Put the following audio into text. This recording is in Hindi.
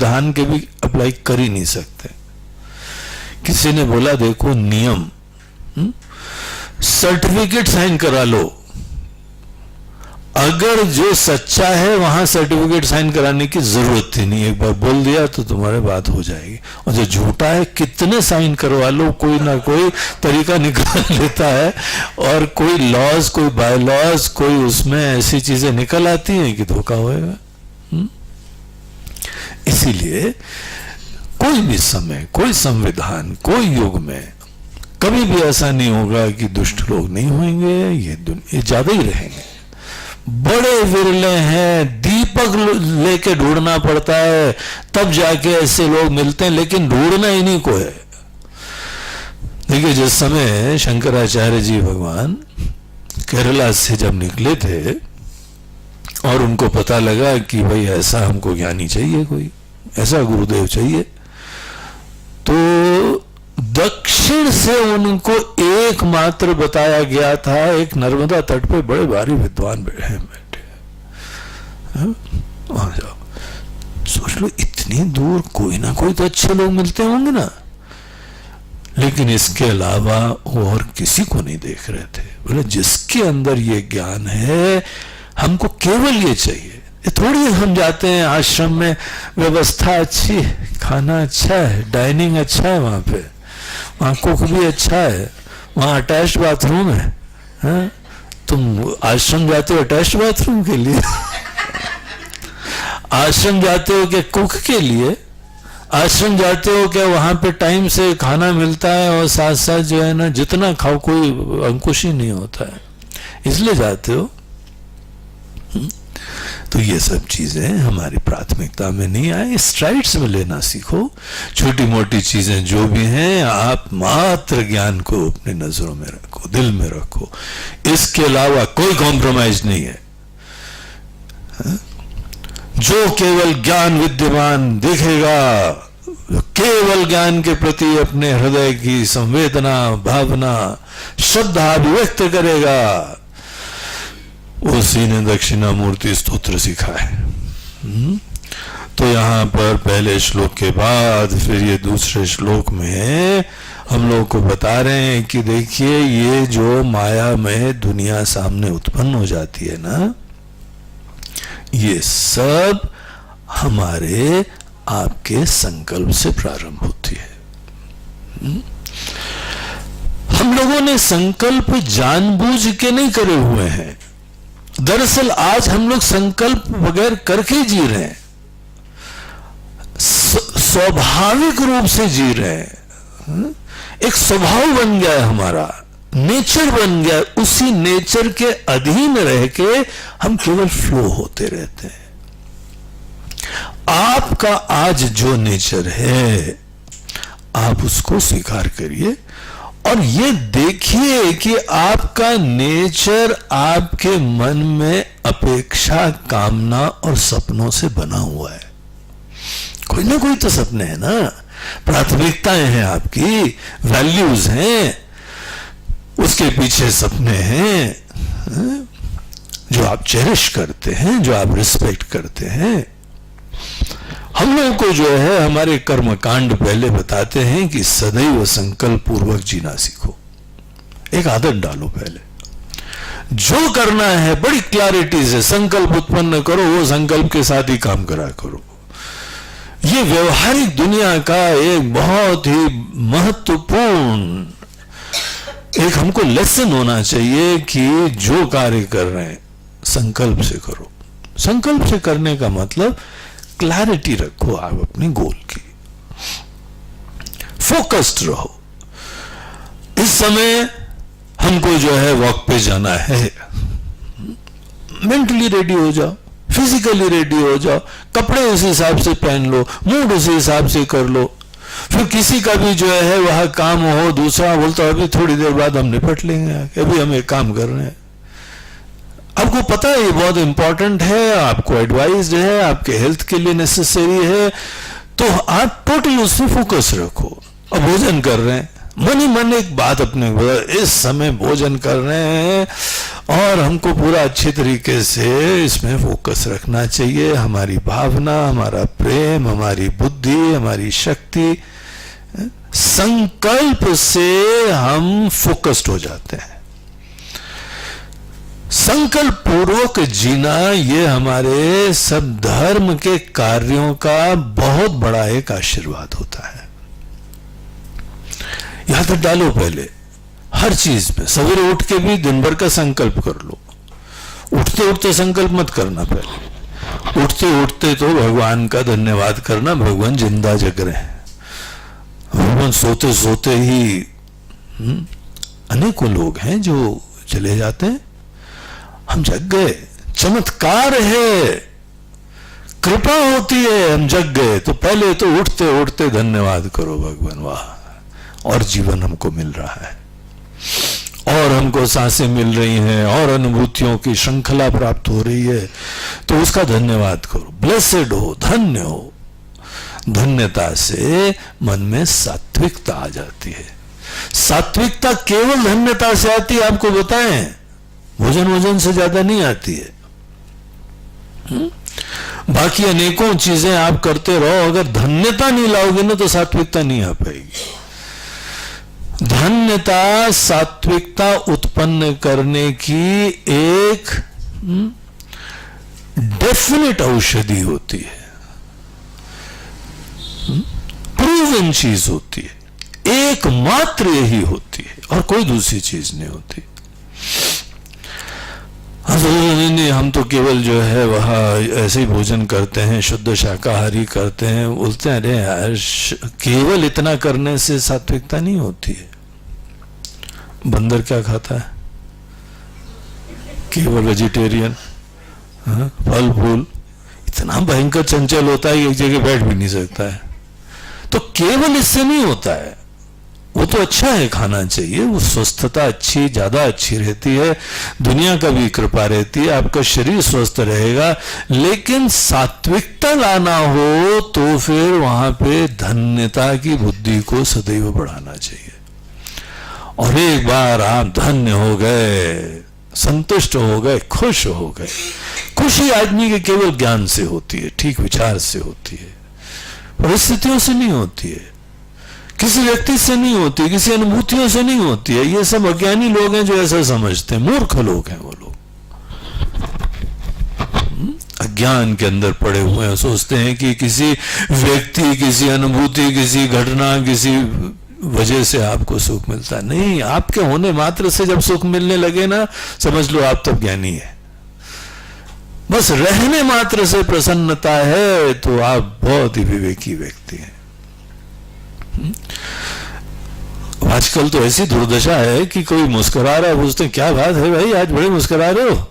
संविधान के भी अप्लाई कर ही नहीं सकते। किसी ने बोला देखो नियम, सर्टिफिकेट साइन करा लो, अगर जो सच्चा है वहां सर्टिफिकेट साइन कराने की जरूरत ही नहीं, एक बार बोल दिया तो तुम्हारे बात हो जाएगी। और जो झूठा है कितने साइन करवा लो, कोई ना कोई तरीका निकाल लेता है, और कोई लॉज, कोई बाय लॉज, कोई उसमें ऐसी चीजें निकल आती हैं कि धोखा होएगा। इसीलिए कोई भी समय, कोई संविधान, कोई युग में कभी भी ऐसा नहीं होगा कि दुष्ट लोग नहीं होंगे, ये ज्यादा ही रहेंगे। बड़े विरले हैं, दीपक लेके ढूंढना पड़ता है तब जाके ऐसे लोग मिलते हैं, लेकिन ढूंढना इन्हीं को है। देखिए जिस समय शंकराचार्य जी भगवान केरला से जब निकले थे और उनको पता लगा कि भाई ऐसा हमको ज्ञानी चाहिए, कोई ऐसा गुरुदेव चाहिए, तो दक्षिण से उनको एकमात्र बताया गया था, एक नर्मदा तट पे बड़े भारी विद्वान बैठे, वहां जाओ। सोच लो इतनी दूर कोई ना कोई तो अच्छे लोग मिलते होंगे ना, लेकिन इसके अलावा वो और किसी को नहीं देख रहे थे। बोले जिसके अंदर ये ज्ञान है हमको केवल ये चाहिए। ये थोड़ी हम जाते हैं आश्रम में, व्यवस्था अच्छी है, खाना अच्छा है, डाइनिंग अच्छा है, वहां पे वहां कुक भी अच्छा है, वहां अटैच्ड बाथरूम है, तुम आश्रम जाते हो अटैच्ड बाथरूम के लिए? आश्रम जाते हो क्या कुक के लिए? आश्रम जाते हो क्या वहां पे टाइम से खाना मिलता है और साथ साथ जो है ना जितना खाओ कोई अंकुश ही नहीं होता है, इसलिए जाते हो? तो ये सब चीजें हमारी प्राथमिकता में नहीं आए, स्ट्राइड्स में लेना सीखो। छोटी मोटी चीजें जो भी हैं आप मात्र ज्ञान को अपनी नजरों में रखो, दिल में रखो, इसके अलावा कोई कॉम्प्रोमाइज नहीं है। जो केवल ज्ञान विद्यमान दिखेगा, केवल ज्ञान के प्रति अपने हृदय की संवेदना, भावना, श्रद्धा अभिव्यक्त करेगा, उसी ने दक्षिणामूर्ति स्तोत्र सीखा है। तो यहां पर पहले श्लोक के बाद फिर ये दूसरे श्लोक में हम लोग को बता रहे हैं कि देखिए ये जो माया में दुनिया सामने उत्पन्न हो जाती है ना, ये सब हमारे आपके संकल्प से प्रारंभ होती है। हम लोगों ने संकल्प जानबूझ के नहीं करे हुए हैं। दरअसल आज हम लोग संकल्प बगैर करके जी रहे हैं, स्वाभाविक रूप से जी रहे हैं, एक स्वभाव बन गया है हमारा, नेचर बन गया, उसी नेचर के अधीन रह के हम केवल फ्लो होते रहते हैं। आपका आज जो नेचर है आप उसको स्वीकार करिए और ये देखिए कि आपका नेचर आपके मन में अपेक्षा, कामना और सपनों से बना हुआ है। कोई ना कोई तो सपने हैं ना, प्राथमिकताएं हैं आपकी, वैल्यूज हैं, उसके पीछे सपने हैं जो आप चेरिश करते हैं, जो आप रिस्पेक्ट करते हैं। हम लोगों को जो है हमारे कर्म कांड पहले बताते हैं कि सदैव संकल्प पूर्वक जीना सीखो। एक आदत डालो, पहले जो करना है बड़ी क्लैरिटी से संकल्प उत्पन्न करो, वो संकल्प के साथ ही काम करा करो। ये व्यवहारिक दुनिया का एक बहुत ही महत्वपूर्ण एक हमको लेसन होना चाहिए कि जो कार्य कर रहे हैं संकल्प से करो। संकल्प से करने का मतलब क्लैरिटी रखो आप अपने गोल की, फोकस्ड रहो। इस समय हमको जो है वॉक पे जाना है, मेंटली रेडी हो जाओ, फिजिकली रेडी हो जाओ, कपड़े उस हिसाब से पहन लो, मूड उसी हिसाब से कर लो। फिर किसी का भी जो है वह काम हो, दूसरा बोलता अभी थोड़ी देर बाद हम निपट लेंगे, अभी हम एक काम कर रहे हैं। आपको पता है ये बहुत इंपॉर्टेंट है, आपको एडवाइज्ड है, आपके हेल्थ के लिए नेसेसरी है, तो आप टोटली उससे फोकस रखो। और भोजन कर रहे हैं, मन ही मन एक बात अपने इस समय भोजन कर रहे हैं और हमको पूरा अच्छे तरीके से इसमें फोकस रखना चाहिए। हमारी भावना, हमारा प्रेम, हमारी बुद्धि, हमारी शक्ति, संकल्प से हम फोकस्ड हो जाते हैं। संकल्प पूर्वक जीना ये हमारे सब धर्म के कार्यों का बहुत बड़ा एक आशीर्वाद होता है। यहां तक डालो पहले हर चीज में, सवेरे उठ के भी दिन भर का संकल्प कर लो। उठते उठते संकल्प मत करना, पहले उठते उठते तो भगवान का धन्यवाद करना, भगवान जिंदा जग रहे हैं। भगवान सोते सोते ही अनेकों लोग हैं जो चले जाते हैं, हम जग गए, चमत्कार है, कृपा होती है, हम जग गए। तो पहले तो उठते उठते धन्यवाद करो भगवान, वाह, और जीवन हमको मिल रहा है, और हमको सांसें मिल रही हैं, और अनुभूतियों की श्रृंखला प्राप्त हो रही है, तो उसका धन्यवाद करो। ब्लेसेड हो, धन्य हो। धन्यता से मन में सात्विकता आ जाती है। सात्विकता केवल धन्यता से आती है, आपको बताएं, भोजन से ज्यादा नहीं आती है। बाकी अनेकों चीजें आप करते रहो, अगर धन्यता नहीं लाओगे ना तो सात्विकता नहीं आ पाएगी। धन्यता सात्विकता उत्पन्न करने की एक डेफिनेट औषधि होती है, प्रूवन चीज होती है, एकमात्र यही होती है, और कोई दूसरी चीज नहीं होती। नहीं, हम तो केवल जो है वह ऐसे ही भोजन करते हैं, शुद्ध शाकाहारी करते हैं, बोलते हैं अरे यार, केवल इतना करने से सात्विकता नहीं होती है। बंदर क्या खाता है? केवल वेजिटेरियन, फल फूल, इतना भयंकर चंचल होता है, एक जगह बैठ भी नहीं सकता है। तो केवल इससे नहीं होता है, वो तो अच्छा है, खाना चाहिए, वो स्वस्थता अच्छी, ज्यादा अच्छी रहती है, दुनिया का भी कृपा रहती है, आपका शरीर स्वस्थ रहेगा। लेकिन सात्विकता लाना हो तो फिर वहां पे धन्यता की बुद्धि को सदैव बढ़ाना चाहिए। और एक बार आप धन्य हो गए, संतुष्ट हो गए, खुश हो गए। खुशी आदमी के केवल ज्ञान से होती है, ठीक विचार से होती है, परिस्थितियों से नहीं होती है, किसी व्यक्ति से नहीं होती, किसी अनुभूतियों से नहीं होती है। ये सब अज्ञानी लोग हैं जो ऐसा समझते हैं, मूर्ख लोग हैं वो लोग, अज्ञान के अंदर पड़े हुए हैं, सोचते हैं कि किसी व्यक्ति, किसी अनुभूति, किसी घटना, किसी वजह से आपको सुख मिलता है। नहीं, आपके होने मात्र से जब सुख मिलने लगे ना, समझ लो आप तब ज्ञानी है। बस रहने मात्र से प्रसन्नता है तो आप बहुत ही विवेकी व्यक्ति हैं। आजकल तो ऐसी दुर्दशा है कि कोई मुस्कुरा रहा है, पूछते क्या बात है भाई, आज बड़े मुस्कुरा रहे हो?